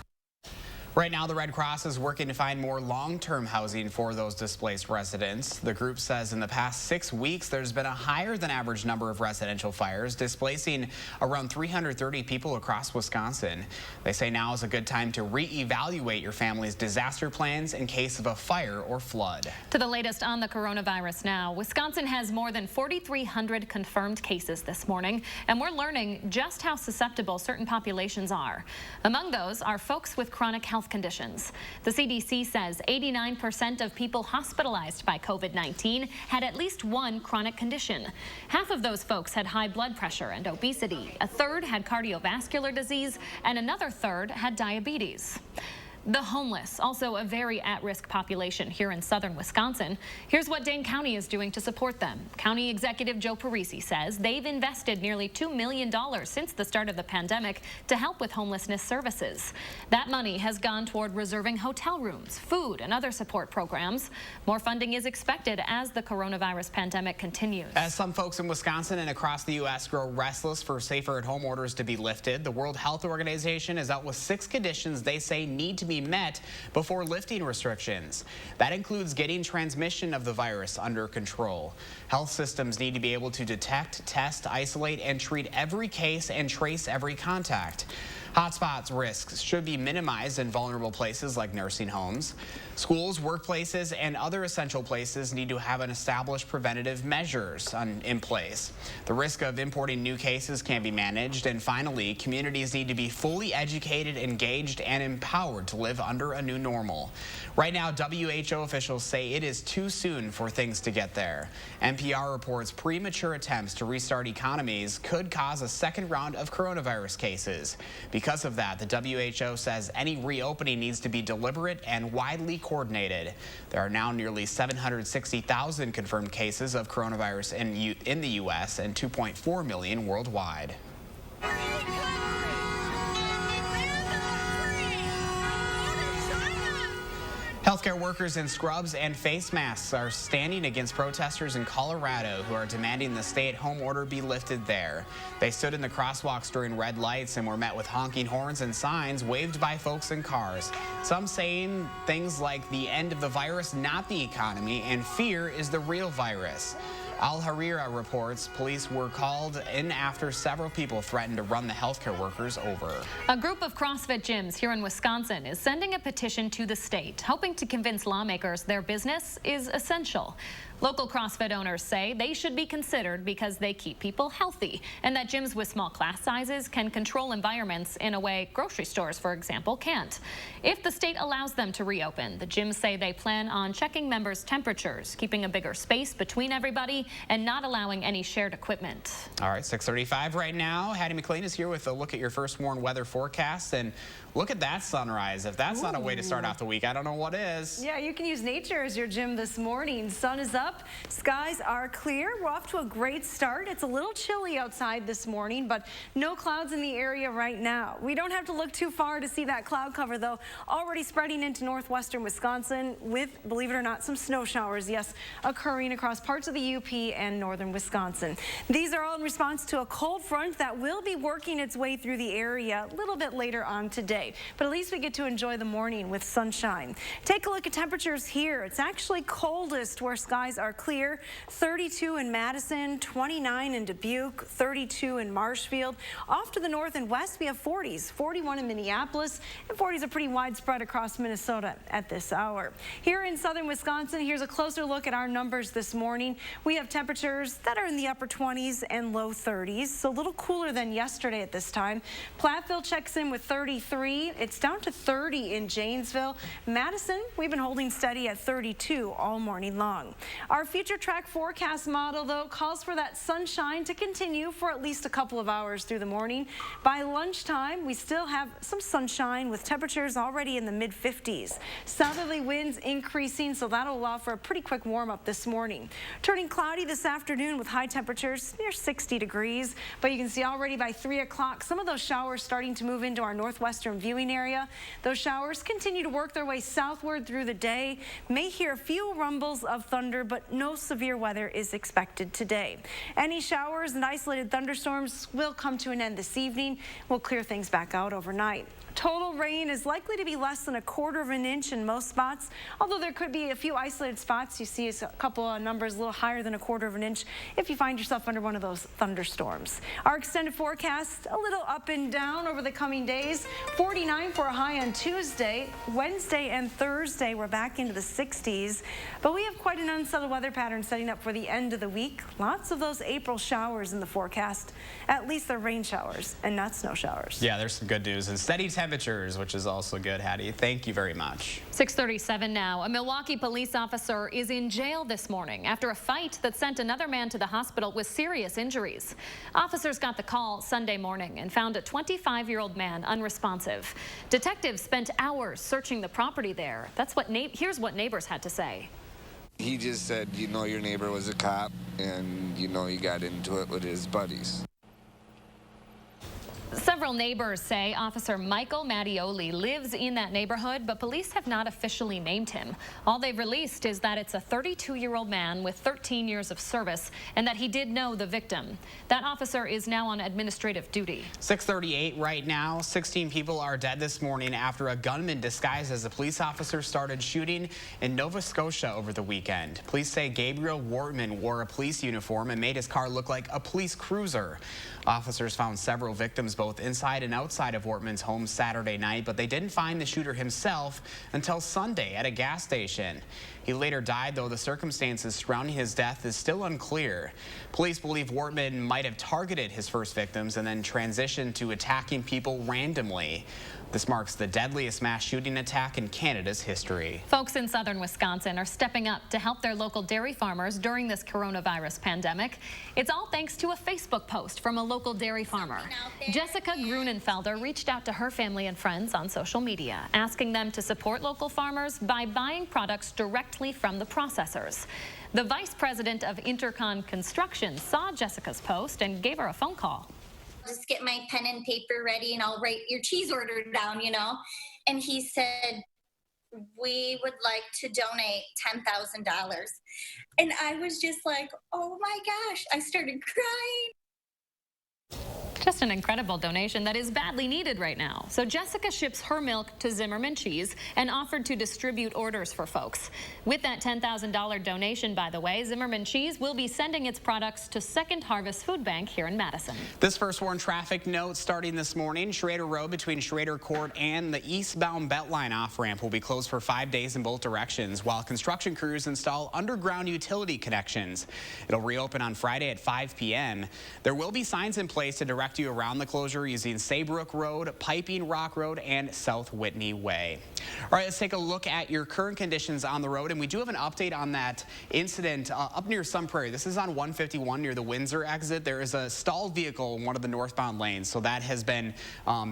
Right now, the Red Cross is working to find more long-term housing for those displaced residents. The group says in the past 6 weeks, there's been a higher than average number of residential fires, displacing around 330 people across Wisconsin. They say now is a good time to reevaluate your family's disaster plans in case of a fire or flood. To the latest on the coronavirus now, Wisconsin has more than 4,300 confirmed cases this morning, and we're learning just how susceptible certain populations are. Among those are folks with chronic health conditions. The CDC says 89% of people hospitalized by COVID-19 had at least one chronic condition. Half of those folks had high blood pressure and obesity. A third had cardiovascular disease, and another third had diabetes. The homeless, also a very at-risk population here in southern Wisconsin. Here's what Dane County is doing to support them. County Executive Joe Parisi says they've invested nearly $2 million since the start of the pandemic to help with homelessness services. That money has gone toward reserving hotel rooms, food, and other support programs. More funding is expected as the coronavirus pandemic continues. As some folks in Wisconsin and across the U.S. grow restless for safer at home orders to be lifted, the World Health Organization is out with 6 conditions they say need to be met before lifting restrictions. That includes getting transmission of the virus under control. Health systems need to be able to detect, test, isolate, and treat every case and trace every contact. Hotspots risks should be minimized in vulnerable places like nursing homes. Schools, workplaces, and other essential places need to have an established preventative measures in place. The risk of importing new cases can be managed. And finally, communities need to be fully educated, engaged, and empowered to live under a new normal. Right now, WHO officials say it is too soon for things to get there. NPR reports premature attempts to restart economies could cause a second round of coronavirus cases. Because of that, the WHO says any reopening needs to be deliberate and widely coordinated. There are now nearly 760,000 confirmed cases of coronavirus in the U.S. and 2.4 million worldwide. Healthcare workers in scrubs and face masks are standing against protesters in Colorado who are demanding the stay-at-home order be lifted there. They stood in the crosswalks during red lights and were met with honking horns and signs waved by folks in cars. Some saying things like the end of the virus, not the economy, and fear is the real virus. Al Harira reports police were called in after several people threatened to run the healthcare workers over. A group of CrossFit gyms here in Wisconsin is sending a petition to the state, hoping to convince lawmakers their business is essential. Local CrossFit owners say they should be considered because they keep people healthy, and that gyms with small class sizes can control environments in a way grocery stores, for example, can't. If the state allows them to reopen, the gyms say they plan on checking members' temperatures, keeping a bigger space between everybody, and not allowing any shared equipment. All right, 6:35 right now. Hattie McLean is here with a look at your first warned weather forecast. And look at that sunrise. If that's not a way to start off the week, I don't know what is. Yeah, you can use nature as your gym this morning. Sun is up, skies are clear. We're off to a great start. It's a little chilly outside this morning, but no clouds in the area right now. We don't have to look too far to see that cloud cover, though, already spreading into northwestern Wisconsin with, believe it or not, some snow showers, yes, occurring across parts of the UP and northern Wisconsin. These are all in response to a cold front that will be working its way through the area a little bit later on today. But at least we get to enjoy the morning with sunshine. Take a look at temperatures here. It's actually coldest where skies are clear. 32 in Madison, 29 in Dubuque, 32 in Marshfield. Off to the north and west, we have 40s, 41 in Minneapolis, and 40s are pretty widespread across Minnesota at this hour. Here in southern Wisconsin, here's a closer look at our numbers this morning. We have temperatures that are in the upper 20s and low 30s, so a little cooler than yesterday at this time. Platteville checks in with 33. It's down to 30 in Janesville. Madison, we've been holding steady at 32 all morning long. Our future track forecast model, though, calls for that sunshine to continue for at least a couple of hours through the morning. By lunchtime, we still have some sunshine with temperatures already in the mid-50s. Southerly winds increasing, so that'll allow for a pretty quick warm-up this morning. Turning cloudy this afternoon with high temperatures near 60 degrees, but you can see already by 3 o'clock some of those showers starting to move into our northwestern viewing area. Those showers continue to work their way southward through the day. May hear a few rumbles of thunder, but no severe weather is expected today. Any showers and isolated thunderstorms will come to an end this evening. We'll clear things back out overnight. Total rain is likely to be less than 1/4 of an inch in most spots, although there could be a few isolated spots. You see a couple of numbers a little higher than 1/4 of an inch if you find yourself under one of those thunderstorms. Our extended forecast, a little up and down over the coming days. 49 for a high on Tuesday. Wednesday and Thursday, we're back into the 60s, but we have quite an unsettled weather pattern setting up for the end of the week. Lots of those April showers in the forecast. At least they're rain showers and not snow showers. Yeah, there's some good news and steady temperatures, which is also good, Hattie. Thank you very much. 6:37 now. A Milwaukee police officer is in jail this morning after a fight that sent another man to the hospital with serious injuries. Officers got the call Sunday morning and found a 25-year-old man unresponsive. Detectives spent hours searching the property there. Here's what neighbors had to say. He just said, you know, your neighbor was a cop and, you know, he got into it with his buddies. Several neighbors say Officer Michael Mattioli lives in that neighborhood, but police have not officially named him. All they've released is that it's a 32-year-old man with 13 years of service and that he did know the victim. That officer is now on administrative duty. 6:38 right now. 16 people are dead this morning after a gunman disguised as a police officer started shooting in Nova Scotia over the weekend. Police say Gabriel Wortman wore a police uniform and made his car look like a police cruiser. Officers found several victims both both inside and outside of Wortman's home Saturday night, but they didn't find the shooter himself until Sunday at a gas station. He later died, though the circumstances surrounding his death is still unclear. Police believe Wortman might have targeted his first victims and then transitioned to attacking people randomly. This marks the deadliest mass shooting attack in Canada's history. Folks in southern Wisconsin are stepping up to help their local dairy farmers during this coronavirus pandemic. It's all thanks to a Facebook post from a local dairy farmer. Jessica Grunenfelder reached out to her family and friends on social media, asking them to support local farmers by buying products directly from the processors. The vice president of Intercon Construction saw Jessica's post and gave her a phone call. Just get my pen and paper ready and I'll write your cheese order down, you know. And he said, we would like to donate $10,000. And I was just like, oh my gosh, I started crying. Just an incredible donation that is badly needed right now. So Jessica ships her milk to Zimmerman Cheese and offered to distribute orders for folks. With that $10,000 donation, by the way, Zimmerman Cheese will be sending its products to Second Harvest Food Bank here in Madison. This first warn traffic note starting this morning. Schrader Road between Schrader Court and the eastbound Beltline off-ramp will be closed for 5 days in both directions, while construction crews install underground utility connections. It'll reopen on Friday at 5 p.m. There will be signs in place to direct you around the closure using Saybrook Road, Piping Rock Road, and South Whitney Way. All right, let's take a look at your current conditions on the road, and we do have an update on that incident up near Sun Prairie. This is on 151 near the Windsor exit. There is a stalled vehicle in one of the northbound lanes, so that has been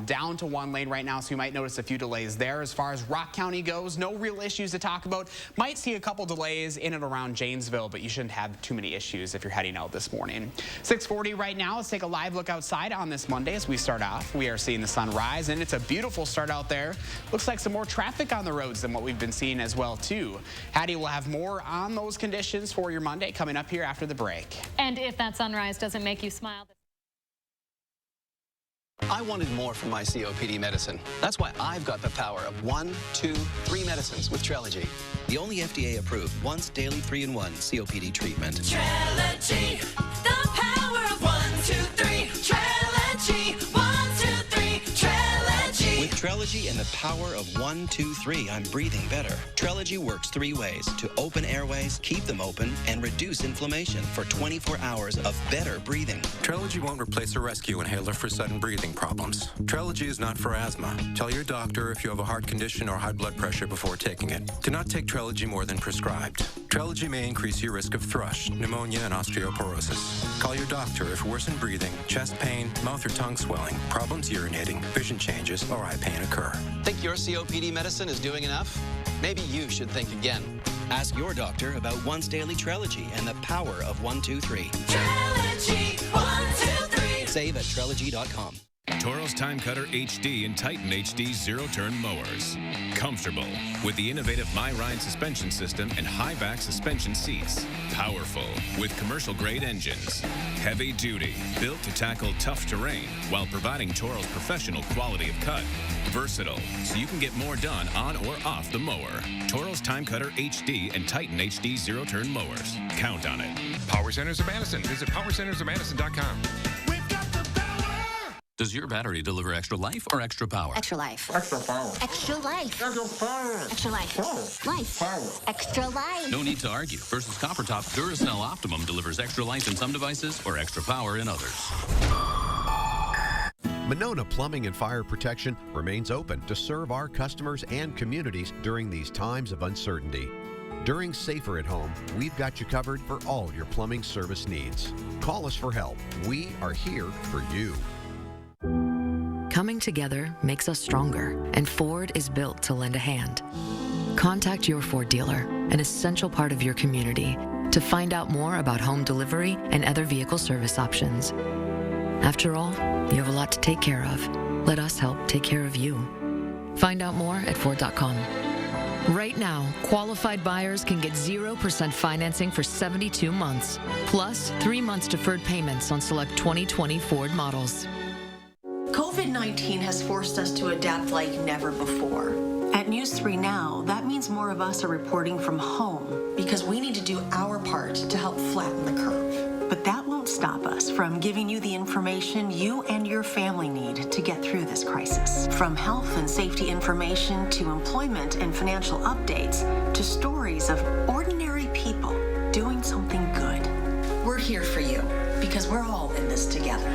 down to one lane right now, so you might notice a few delays there. As far as Rock County goes, no real issues to talk about. Might see a couple delays in and around Janesville, but you shouldn't have too many issues if you're heading out this morning. 6:40 right now. Let's take a live look outside on this Monday as we start off. We are seeing the sun rise, and it's a beautiful start out there. Looks like some more traffic on the roads than what we've been seeing as well, too. Hattie will have more on those conditions for your Monday coming up here after the break. And if that sunrise doesn't make you smile... I wanted more from my COPD medicine. That's why I've got the power of 1, 2, 3 medicines with Trelegy. The only FDA-approved once daily 3-in-1 COPD treatment. Trelegy, the power of 1, 2, 3. Trelegy, 1, 2, 3. Trelegy. With Trelegy and the power of 1, 2, 3, I'm breathing better. Trelegy works 3 ways to open airways, keep them open, and reduce inflammation for 24 hours of better breathing. Trelegy won't replace a rescue inhaler for sudden breathing problems. Trelegy is not for asthma. Tell your doctor if you have a heart condition or high blood pressure before taking it. Do not take Trelegy more than prescribed. Trelegy may increase your risk of thrush, pneumonia, and osteoporosis. Call your doctor if worsened breathing, chest pain, mouth or tongue swelling, problems urinating, vision changes, or eye pain occur. Think your COPD medicine is doing enough? Maybe you should think again. Ask your doctor about once daily Trelegy and the power of 1, 2, 3. Trelegy, 1, 2, 3. Save at Trelegy.com. Toro's Time Cutter HD and Titan HD zero-turn mowers. Comfortable with the innovative MyRide suspension system and high-back suspension seats. Powerful with commercial-grade engines. Heavy-duty, built to tackle tough terrain while providing Toro's professional quality of cut. Versatile, so you can get more done on or off the mower. Toro's Time Cutter HD and Titan HD zero-turn mowers. Count on it. Power Centers of Madison. Visit powercentersofmadison.com. Does your battery deliver extra life or extra power? Extra life. Extra power. Extra life. Extra power. Extra life. Power. Life. Power. Extra life. No need to argue. Versus Copper Top, Duracell Optimum delivers extra life in some devices or extra power in others. Monona Plumbing and Fire Protection remains open to serve our customers and communities during these times of uncertainty. During Safer at Home, we've got you covered for all your plumbing service needs. Call us for help. We are here for you. Coming together makes us stronger, and Ford is built to lend a hand. Contact your Ford dealer, an essential part of your community, to find out more about home delivery and other vehicle service options. After all, you have a lot to take care of. Let us help take care of you. Find out more at Ford.com. Right now, qualified buyers can get 0% financing for 72 months, plus 3 months deferred payments on select 2020 Ford models. COVID-19 has forced us to adapt like never before. At News 3 Now, that means more of us are reporting from home because we need to do our part to help flatten the curve. But that won't stop us from giving you the information you and your family need to get through this crisis. From health and safety information to employment and financial updates to stories of ordinary people doing something good. We're here for you because we're all in this together.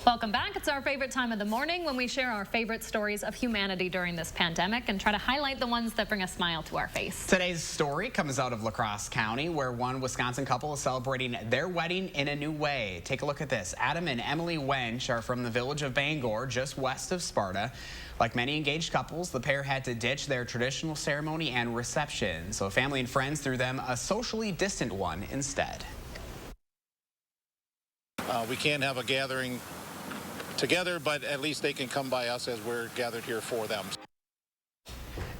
Welcome back. It's our favorite time of the morning when we share our favorite stories of humanity during this pandemic and try to highlight the ones that bring a smile to our face. Today's story comes out of La Crosse County, where one Wisconsin couple is celebrating their wedding in a new way. Take a look at this. Adam and Emily Wench are from the village of Bangor, just west of Sparta. Like many engaged couples, the pair had to ditch their traditional ceremony and reception, so family and friends threw them a socially distant one instead. We can't have a gathering together, but at least they can come by us as we're gathered here for them.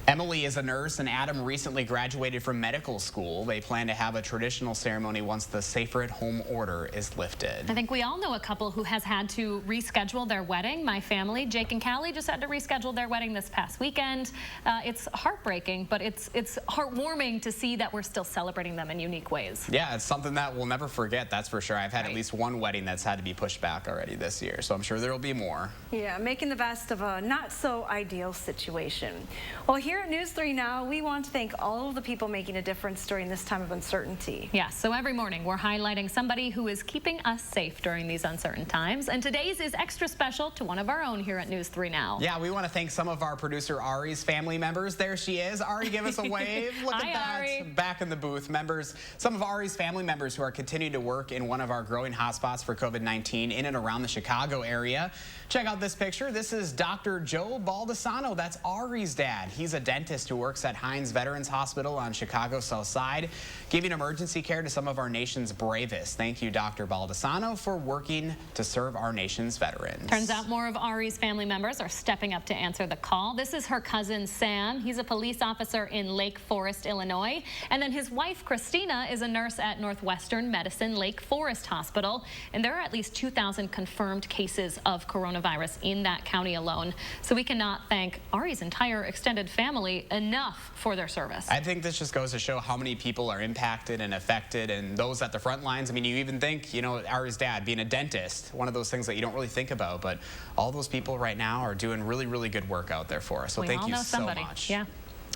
Emily is a nurse and Adam recently graduated from medical school. They plan to have a traditional ceremony once the safer at home order is lifted. I think we all know a couple who has had to reschedule their wedding. My family, Jake and Callie, just had to reschedule their wedding this past weekend. It's heartbreaking, but it's heartwarming to see that we're still celebrating them in unique ways. Yeah, it's something that we'll never forget, that's for sure. I've had at least one wedding that's had to be pushed back already this year, so I'm sure there will be more. Yeah, making the best of a not so ideal situation. Well, here at News 3 Now, we want to thank all of the people making a difference during this time of uncertainty. Yes, so every morning we're highlighting somebody who is keeping us safe during these uncertain times, and today's is extra special to one of our own here at News 3 Now. Yeah, we want to thank some of our producer Ari's family members. There she is. Ari, give us a wave. Look at that. Ari. Back in the booth. Members, some of Ari's family members who are continuing to work in one of our growing hotspots for COVID-19 in and around the Chicago area. Check out this picture. This is Dr. Joe Baldessano. That's Ari's dad. He's a dentist who works at Hines Veterans Hospital on Chicago's South Side, giving emergency care to some of our nation's bravest. Thank you, Dr. Baldessano, for working to serve our nation's veterans. Turns out more of Ari's family members are stepping up to answer the call. This is her cousin, Sam. He's a police officer in Lake Forest, Illinois. And then his wife, Christina, is a nurse at Northwestern Medicine Lake Forest Hospital. And there are at least 2,000 confirmed cases of coronavirus in that county alone. So we cannot thank Ari's entire extended family enough for their service. I think this just goes to show how many people are impacted and affected, and those at the front lines. I mean, you even think, you know, Ari's dad being a dentist, one of those things that you don't really think about, but all those people right now are doing really, really good work out there for us. So thank you so much. Yeah.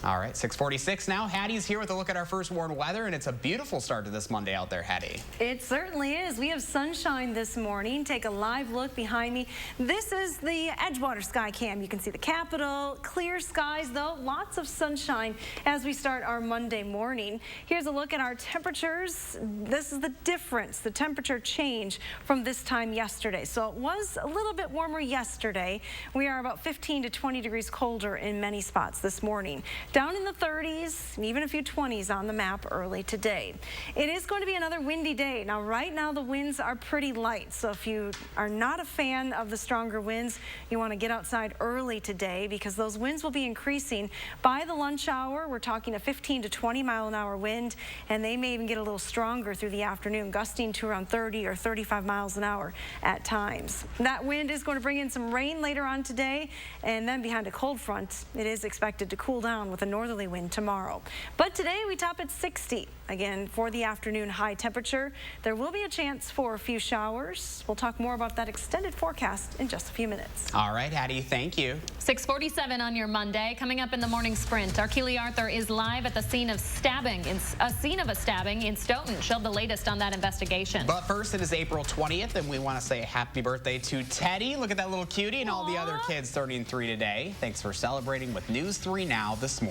All right, 6:46 now. Hattie's here with a look at our first warned weather, and it's a beautiful start to this Monday out there, Hattie. It certainly is. We have sunshine this morning. Take a live look behind me. This is the Edgewater sky cam. You can see the Capitol. Clear skies, though. Lots of sunshine as we start our Monday morning. Here's a look at our temperatures. This is the difference, the temperature change from this time yesterday. So it was a little bit warmer yesterday. We are about 15 to 20 degrees colder in many spots this morning. Down in the 30s, and even a few 20s on the map early today. It is going to be another windy day. Now, right now, the winds are pretty light, so if you are not a fan of the stronger winds, you want to get outside early today because those winds will be increasing by the lunch hour. We're talking a 15 to 20 mile an hour wind, and they may even get a little stronger through the afternoon, gusting to around 30 or 35 miles an hour at times. That wind is going to bring in some rain later on today, and then behind a cold front, it is expected to cool down with a northerly wind tomorrow. But today we top at 60. Again, for the afternoon high temperature, there will be a chance for a few showers. We'll talk more about that extended forecast in just a few minutes. All right, Hattie, thank you. 6:47 on your Monday. Coming up in the morning sprint, our Keely Arthur is live at the scene of a stabbing in Stoughton. She'll have the latest on that investigation. But first, it is April 20th, and we want to say happy birthday to Teddy. Look at that little cutie and all the other kids turning 3 today. Thanks for celebrating with News 3 Now this morning.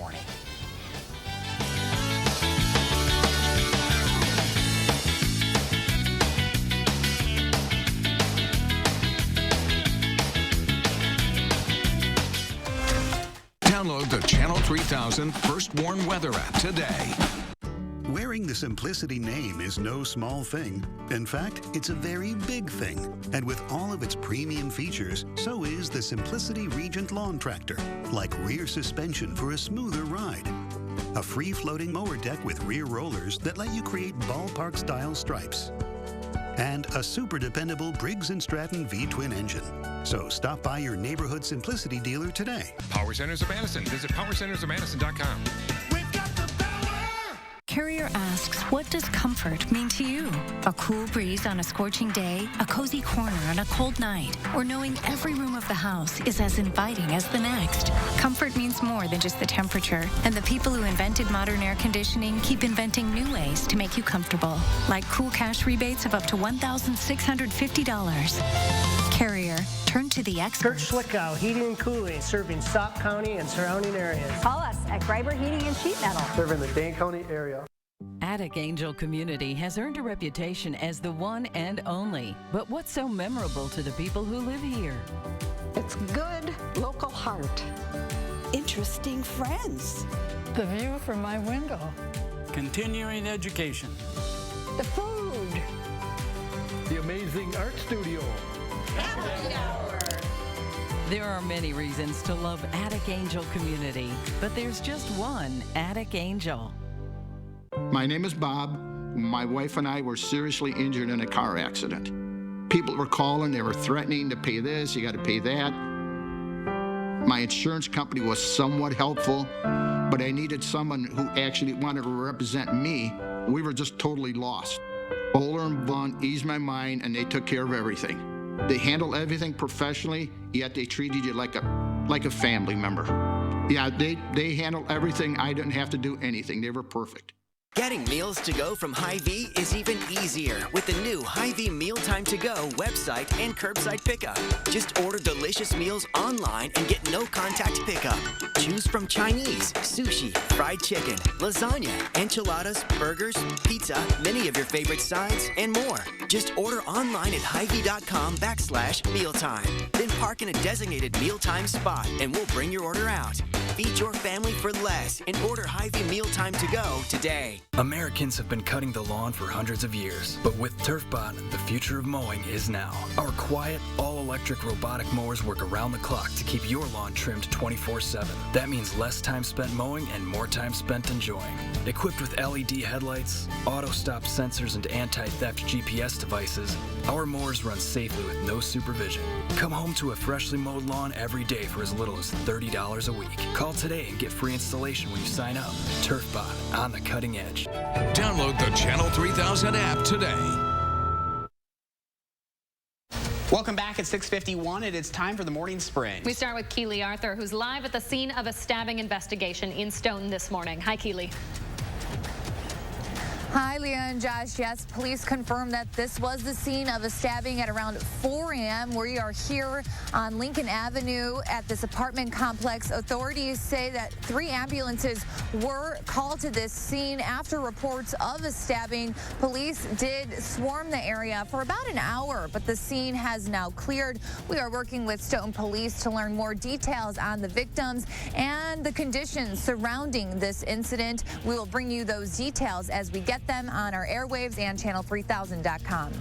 Download the Channel 3000 First Warn Weather app today. Wearing the Simplicity name is no small thing. In fact, it's a very big thing. And with all of its premium features, so is the Simplicity Regent Lawn Tractor, like rear suspension for a smoother ride, a free-floating mower deck with rear rollers that let you create ballpark-style stripes, and a super dependable Briggs & Stratton V-twin engine. So stop by your neighborhood Simplicity dealer today. Power Centers of Madison. Visit powercentersofmadison.com. Carrier Carrier asks, what does comfort mean to you? A cool breeze on a scorching day, a cozy corner on a cold night, or knowing every room of the house is as inviting as the next. Comfort means more than just the temperature, and the people who invented modern air conditioning keep inventing new ways to make you comfortable, like cool cash rebates of up to $1,650. Carrier, turn to the experts. Kurt Schlickow, Heating and Cooling, serving Sauk County and surrounding areas. Call us at Greiber Heating and Sheet Metal, serving the Dane County area. Attic Angel Community has earned a reputation as the one and only. But what's so memorable to the people who live here? It's good local heart. Interesting friends. The view from my window. Continuing education. The food. The amazing art studio. Happy hour. There are many reasons to love Attic Angel Community, but there's just one Attic Angel. My name is Bob. My wife and I were seriously injured in a car accident. People were calling, they were threatening to pay this, you got to pay that. My insurance company was somewhat helpful, but I needed someone who actually wanted to represent me. We were just totally lost. Bowler and Vaughn eased my mind, and they took care of everything. They handled everything professionally, yet they treated you like a family member. Yeah, they handled everything. I didn't have to do anything. They were perfect. Getting meals to go from Hy-Vee is even easier with the new Hy-Vee Mealtime to Go website and curbside pickup. Just order delicious meals online and get no contact pickup. Choose from Chinese, sushi, fried chicken, lasagna, enchiladas, burgers, pizza, many of your favorite sides, and more. Just order online at Hy-Vee.com/mealtime. Then park in a designated mealtime spot and we'll bring your order out. Feed your family for less and order Hy-Vee Mealtime to Go today. Americans have been cutting the lawn for hundreds of years, but with TurfBot, the future of mowing is now. Our quiet, all-electric robotic mowers work around the clock to keep your lawn trimmed 24/7. That means less time spent mowing and more time spent enjoying. Equipped with LED headlights, auto-stop sensors, and anti-theft GPS devices, our mowers run safely with no supervision. Come home to a freshly mowed lawn every day for as little as $30 a week. Call today and get free installation when you sign up. TurfBot, on the cutting edge. Download the Channel 3000 app today. Welcome back at 6:51, and it's time for the Morning Sprint. We start with Keely Arthur, who's live at the scene of a stabbing investigation in Stoughton this morning. Hi, Keely. Hi, Leah and Josh. Yes, police confirmed that this was the scene of a stabbing at around 4 a.m. We are here on Lincoln Avenue at this apartment complex. Authorities say that 3 ambulances were called to this scene after reports of a stabbing. Police did swarm the area for about an hour, but the scene has now cleared. We are working with Stoughton Police to learn more details on the victims and the conditions surrounding this incident. We will bring you those details as we get them on our airwaves and channel3000.com.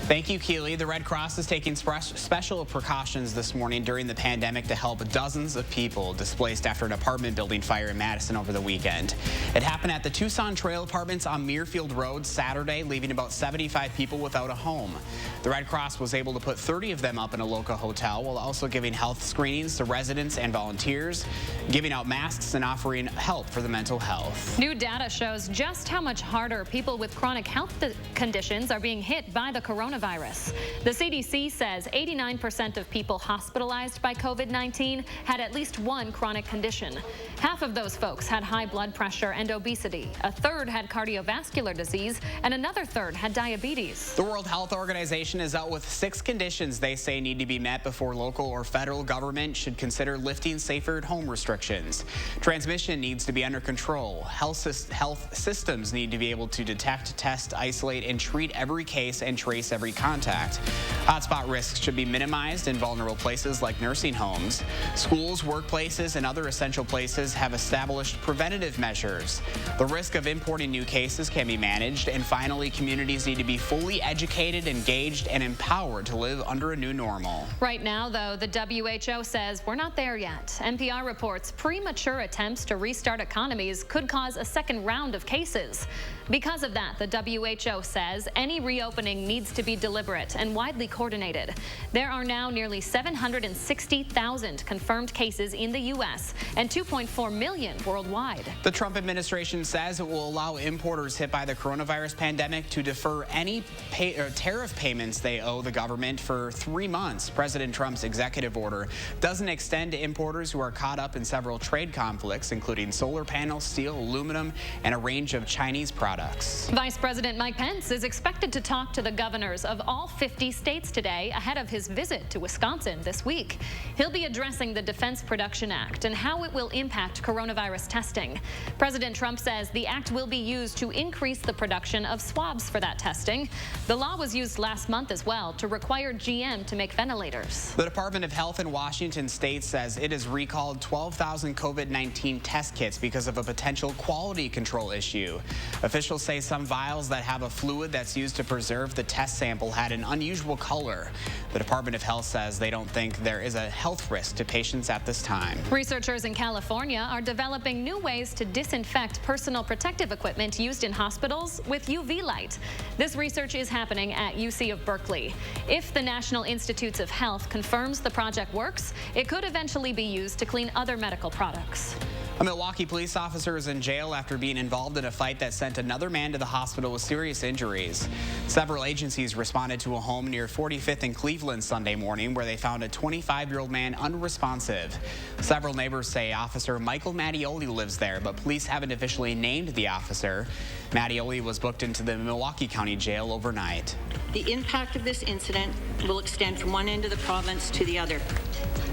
Thank you, Keely. The Red Cross is taking special precautions this morning during the pandemic to help dozens of people displaced after an apartment building fire in Madison over the weekend. It happened at the Tucson Trail Apartments on Muirfield Road Saturday, leaving about 75 people without a home. The Red Cross was able to put 30 of them up in a local hotel while also giving health screenings to residents and volunteers, giving out masks and offering help for the mental health. New data shows just how much harder people with chronic health conditions are being hit by the coronavirus. The CDC says 89% of people hospitalized by COVID-19 had at least one chronic condition. Half of those folks had high blood pressure and obesity. A third had cardiovascular disease, and another third had diabetes. The World Health Organization is out with 6 conditions they say need to be met before local or federal government should consider lifting safer at home restrictions. Transmission needs to be under control. Health systems need to be able to detect, test, isolate, and treat every case and trace every contact. Hotspot risks should be minimized in vulnerable places like nursing homes. Schools, workplaces, and other essential places have established preventative measures. The risk of importing new cases can be managed, and finally, communities need to be fully educated, engaged, and empowered to live under a new normal. Right now, though, the WHO says we're not there yet. NPR reports premature attempts to restart economies could cause a second round of cases. Because of that, the WHO says any reopening needs to be be deliberate and widely coordinated. There are now nearly 760,000 confirmed cases in the U.S. and 2.4 million worldwide. The Trump administration says it will allow importers hit by the coronavirus pandemic to defer any tariff payments they owe the government for 3 months. President Trump's executive order doesn't extend to importers who are caught up in several trade conflicts, including solar panels, steel, aluminum, and a range of Chinese products. Vice President Mike Pence is expected to talk to the governors of all 50 states today ahead of his visit to Wisconsin this week. He'll be addressing the Defense Production Act and how it will impact coronavirus testing. President Trump says the act will be used to increase the production of swabs for that testing. The law was used last month as well to require GM to make ventilators. The Department of Health in Washington state says it has recalled 12,000 COVID-19 test kits because of a potential quality control issue. Officials say some vials that have a fluid that's used to preserve the test sample had an unusual color. The Department of Health says they don't think there is a health risk to patients at this time. Researchers in California are developing new ways to disinfect personal protective equipment used in hospitals with UV light. This research is happening at UC of Berkeley. If the National Institutes of Health confirms the project works, it could eventually be used to clean other medical products. A Milwaukee police officer is in jail after being involved in a fight that sent another man to the hospital with serious injuries. Several agencies responded to a home near 45th and Cleveland Sunday morning where they found a 25-year-old man unresponsive. Several neighbors say Officer Michael Mattioli lives there, but police haven't officially named the officer. Mattioli was booked into the Milwaukee County Jail overnight. The impact of this incident will extend from one end of the province to the other.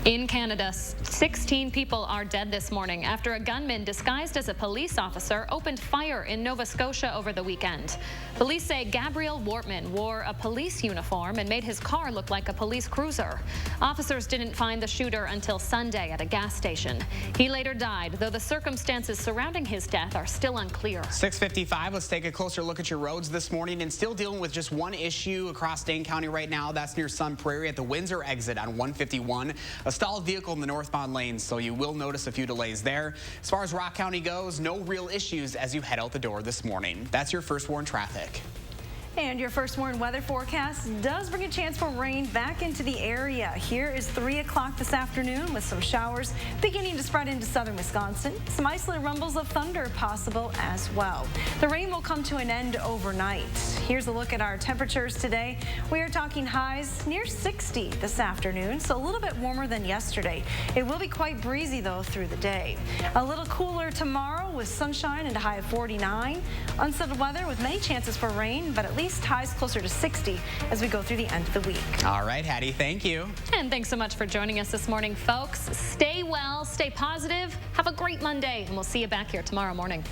In Canada, 16 people are dead this morning after a gunman disguised as a police officer opened fire in Nova Scotia over the weekend. Police say Gabriel Wortman wore a police uniform and made his car look like a police cruiser. Officers didn't find the shooter until Sunday at a gas station. He later died, though the circumstances surrounding his death are still unclear. 6:55, let's take a closer look at your roads this morning, and still dealing with just one issue across Dane County right now. That's near Sun Prairie at the Windsor exit on 151. A stalled vehicle in the northbound lanes, so you will notice a few delays there. As far as Rock County goes, no real issues as you head out the door this morning. That's your First Warn traffic. And your First Warn weather forecast does bring a chance for rain back into the area. Here is 3 o'clock this afternoon with some showers beginning to spread into southern Wisconsin. Some isolated rumbles of thunder possible as well. The rain will come to an end overnight. Here's a look at our temperatures today. We are talking highs near 60 this afternoon, so a little bit warmer than yesterday. It will be quite breezy though through the day. A little cooler tomorrow with sunshine and a high of 49. Unsettled weather with many chances for rain, but at least highs closer to 60 as we go through the end of the week. All right, Hattie, thank you. And thanks so much for joining us this morning, folks. Stay well, stay positive, have a great Monday, and we'll see you back here tomorrow morning.